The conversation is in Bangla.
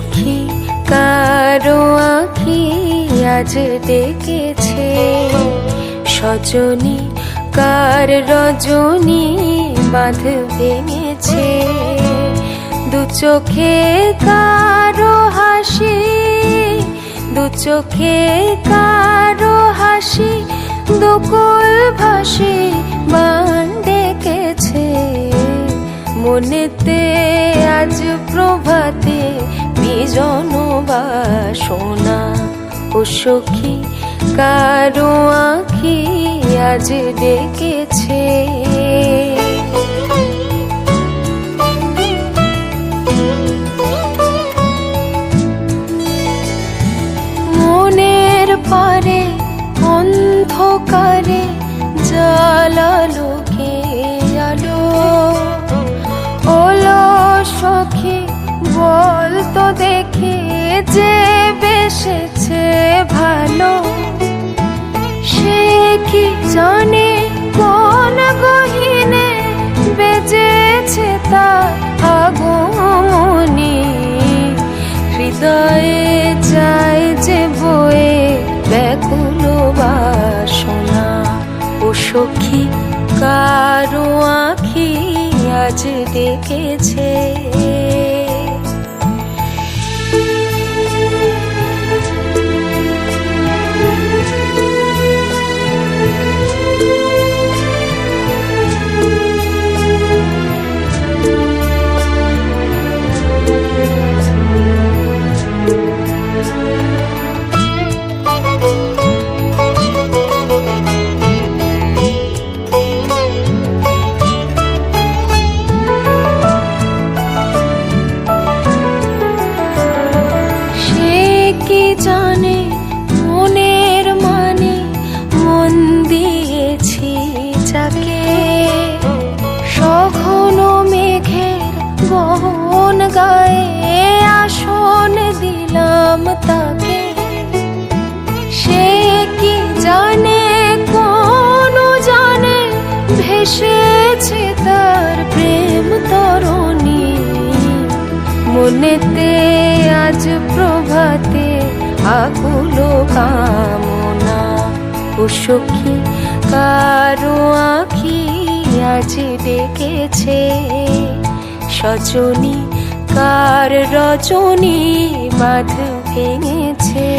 সখী কারো আঁখি আজ ডেকেছে, সজনী কার রজনী বাঁধ ভেঙেছে। দু চোখে কারো হাসি, দু চোখে কারো হাসি, দুকুল ভাসি বান ডেকেছে। মনেতে আজ প্রভাতে বিজন বাসনা, ও সখী কারো আঁখি আজ ডেকেছে। মনের পারে অন্ধকারে জ্বালালো কে আলো, ওলো সখী বল তো দেখে যে বেসেছে ভালো। সে কি জানে কোন গহীনে বেজেছে তার আগমনী, হৃদয়ে যায় যে বয়ে ব্যাকুল বাসনা। ও সখী কারো আঁখি আজ ডেকেছে। জানে মনের মানে মন দিয়েছি যাকে, সঘন মেঘের বহন গায়ে আসন দিলাম তাকে। সে কি জানে কোন জানে ভেসেছে তার প্রেম তরণী। মনেতে আজ প্রভাতে আকুল কামনা, ও সখী কারো আঁখি আজ ডেকেছে। সজনী কার রজনী বাঁধ ভেঙেছে।